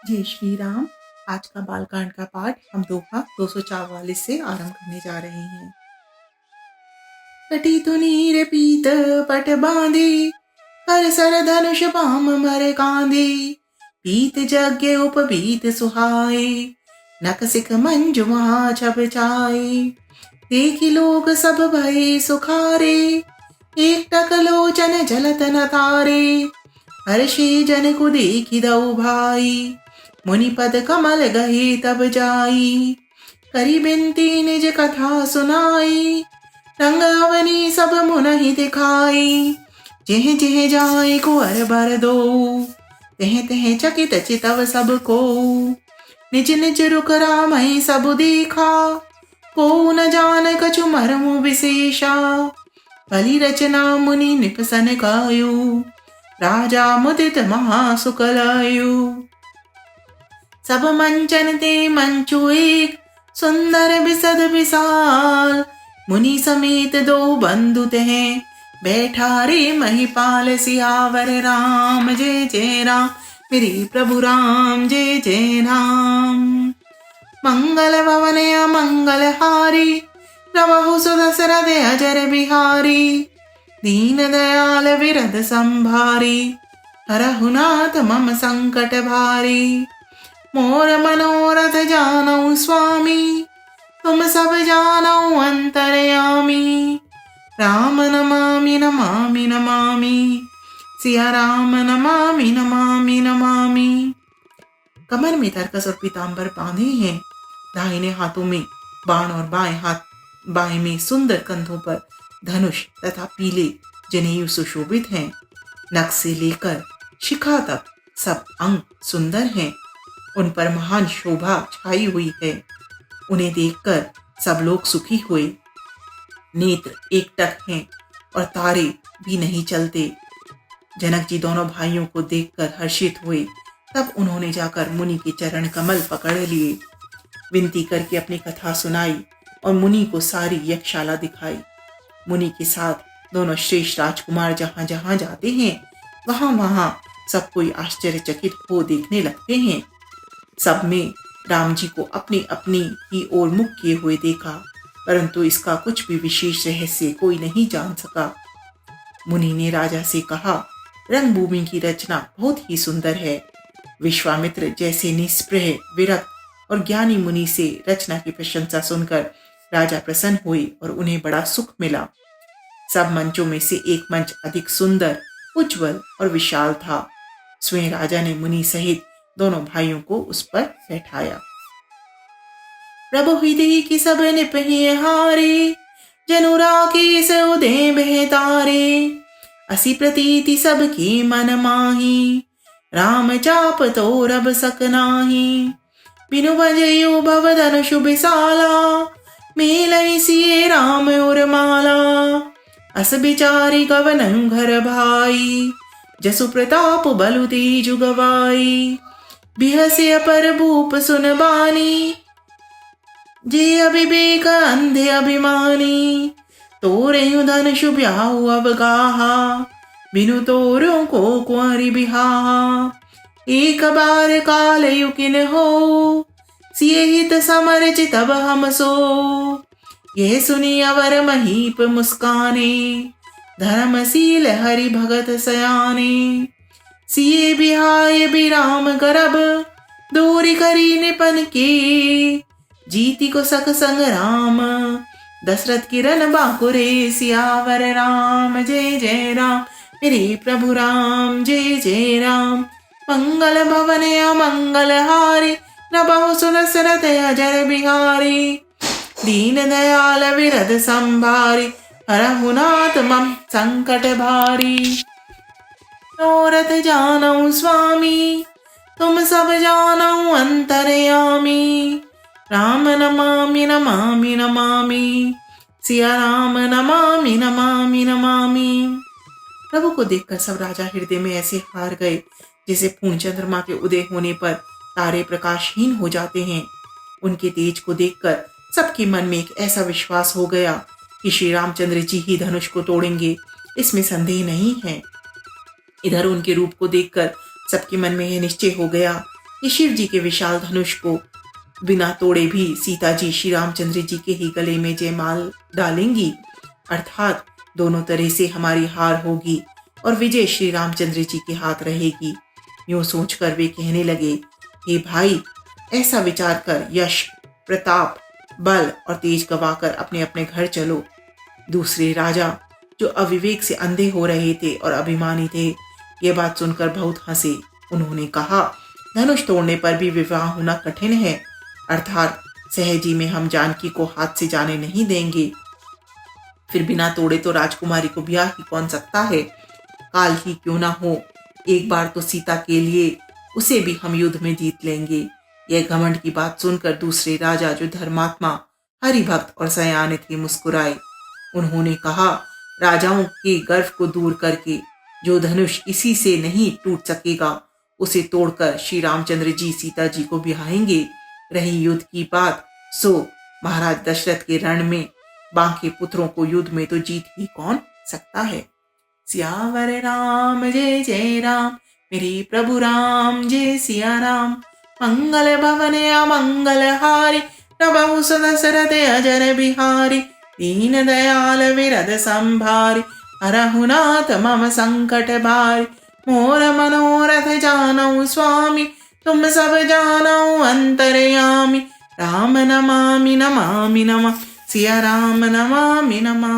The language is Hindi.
जय श्री राम। आज का बालकांड का पाठ हम दोहा 244 से आरंभ करने जा रहे हैं। कटी तुनीर पीत पट बांधे, कर सर धनुष पाम मर कांधे। पीत यज्ञ उपबीत सुहाए, नक सिख मंजु महा छब छाए। देखी लोग सब भय सुखारे, एक टक लोचन जलत न तारे। हर्षे जन को देखी दऊ भाई, मुनि पद कमल गहे तब जाई। करी बिनती निज कथा सुनाई, रंग अवनी सब मुनहि दिखाई। जेह जेह जाए कुंवर बर दो, तेह तेह चकित चितव सब को। निज निज रुक रामहि सब देखा, को न जान कछु मर्म विशेषा। भली रचना मुनि निपसन गायो, राजा मुदित महासुख लायो। सब मंचन ते मंचु एक, सुंदर बिसद विशाल। मुनि समेत दो बंधु तेह, बैठा रे महिपाल। सियावर राम जय जय राम, मेरे प्रभु राम जय जय राम। मंगल भवन मंगल हारी, प्रभु सुदशरथ अजर बिहारी। दीन दयाल विरद संभारी, हरहु नाथ मम संकट भारी। मोर मनोरथ जानऊ स्वामी, तुम सब जानऊ अंतरयामी। राम नमामि नमामि नमामि, सिया राम नमामि नमामि नमामि। कमर में तरकस और पीतांबर बांधे हैं, दाहिने हाथों में बाण और बाएं में सुंदर कंधों पर धनुष तथा पीले जनेऊ सुशोभित हैं। नख से लेकर शिखा तक सब अंग सुंदर हैं, उन पर महान शोभा छाई हुई है। उन्हें देखकर सब लोग सुखी हुए। नेत्र एकटक हैं और तारे भी नहीं चलते। जनक जी दोनों भाइयों को देखकर हर्षित हुए। तब उन्होंने जाकर मुनि के चरण कमल पकड़ लिए, विनती करके अपनी कथा सुनाई और मुनि को सारी यज्ञशाला दिखाई। मुनि के साथ दोनों श्रेष्ठ राजकुमार जहां जहां जाते हैं, वहां वहां सब कोई आश्चर्यचकित हो देखने लगते हैं। सब में राम जी को अपनी अपनी ही ओर मुख किए हुए देखा, परंतु इसका कुछ भी विशेष रहस्य कोई नहीं जान सका। मुनि ने राजा से कहा, रंगभूमि की रचना बहुत ही सुंदर है। विश्वामित्र जैसे निस्पृह विरक्त और ज्ञानी मुनि से रचना की प्रशंसा सुनकर राजा प्रसन्न हुए और उन्हें बड़ा सुख मिला। सब मंचों में से एक मंच अधिक सुंदर, उज्जवल और विशाल था। स्वयं राजा ने मुनि सहित दोनों भाइयों को उस पर बैठाया। प्रभु हृदय की सब निपहिए हारे, जनुरा के से उदय बहतारे। असी प्रतीति सबकी मन माही, राम चाप तो रब सक नाही। बिनु बजयो भव धनुष विशाला, मेलई सिए राम और माला। अस बिचारी गवन घर भाई, जसु प्रताप बलु तेजु गवाई। बिहसे अपर भूप सुन बानी, जे अविवेक अंधे अभिमानी। तोरे धनुष ब्याहु अवगाहा, बिनु तोरों को कुंवरी बिहाहा। एक बार काल युकिन हो, सिए हित समर चितव हम सो। यह सुनी अवर महीप मुस्काने, धर्मशील हरि भगत सयाने। सिए बिहाय बिराम करब, दूरी करी निपन के। जीती को सक संग राम, दशरथ किरण बाकुरे। सियावर राम जय जय राम, मेरे प्रभु राम जय जय राम। मंगल भवन अमंगल हारी, प्रभु सुदशरथ अजर बिहारी। दीन दयाल विरद संभारी, हरहु नाथ मम संकट भारी। मनोरथ जानऊ स्वामी, तुम सब जानऊ अंतरयामी। राम नमामि नमामि नमामि, सिया राम नमामि नमामि नमामि। प्रभु को देखकर सब राजा हृदय में ऐसे हार गए जैसे पूर्ण चंद्रमा के उदय होने पर तारे प्रकाशहीन हो जाते हैं। उनके तेज को देखकर सबके मन में एक ऐसा विश्वास हो गया कि श्री रामचंद्र जी ही धनुष को तोड़ेंगे, इसमें संदेह नहीं है। इधर उनके रूप को देखकर सबके मन में यह निश्चय हो गया कि शिव जी के विशाल धनुष को बिना तोड़े भी सीता जी श्री रामचंद्र जी के ही गले में जयमाल डालेंगी, अर्थात दोनों तरह से हमारी हार होगी और विजय श्री रामचंद्र जी के हाथ रहेगी। यूं सोचकर वे कहने लगे, हे भाई, ऐसा विचार कर यश, प्रताप, बल और तेज गवाकर अपने अपने घर चलो। दूसरे राजा, जो अविवेक से अंधे हो रहे थे और अभिमानी थे, ये बात सुनकर बहुत हंसे। उन्होंने कहा, धनुष तोड़ने पर भी विवाह होना कठिन है, अर्थात सहजी में हम जानकी को हाथ से जाने नहीं देंगे। फिर बिना तोड़े तो राजकुमारी को ब्याह ही कौन सकता है? काल ही क्यों ना हो, एक बार तो सीता के लिए उसे भी हम युद्ध में जीत लेंगे। यह घमंड की बात सुनकर दूसरे राजा, जो धर्मात्मा, हरिभक्त और सयाने थे, मुस्कुराए। उन्होंने कहा, राजाओं के गर्व को दूर करके जो धनुष इसी से नहीं टूट सकेगा, उसे तोड़कर श्री रामचंद्र जी सीता जी को ब्याहेंगे। रही युद्ध की बात, सो महाराज दशरथ के रण में बांके पुत्रों को युद्ध में तो जीत ही कौन सकता है। सियावर राम जय जय राम, मेरे प्रभु राम जय सिया राम। मंगल भवन अमंगल हारी, प्रभु दशरथ अजर बिहारी। दीन दयाल विरद संभारी, हरहुनाथ मम संकट भारी। मोर मनोरथ जानऊ स्वामी, तुम सब जानऊ अंतर्यामी। राम नमामि नमामि नमः, सिया राम नमामि नमः।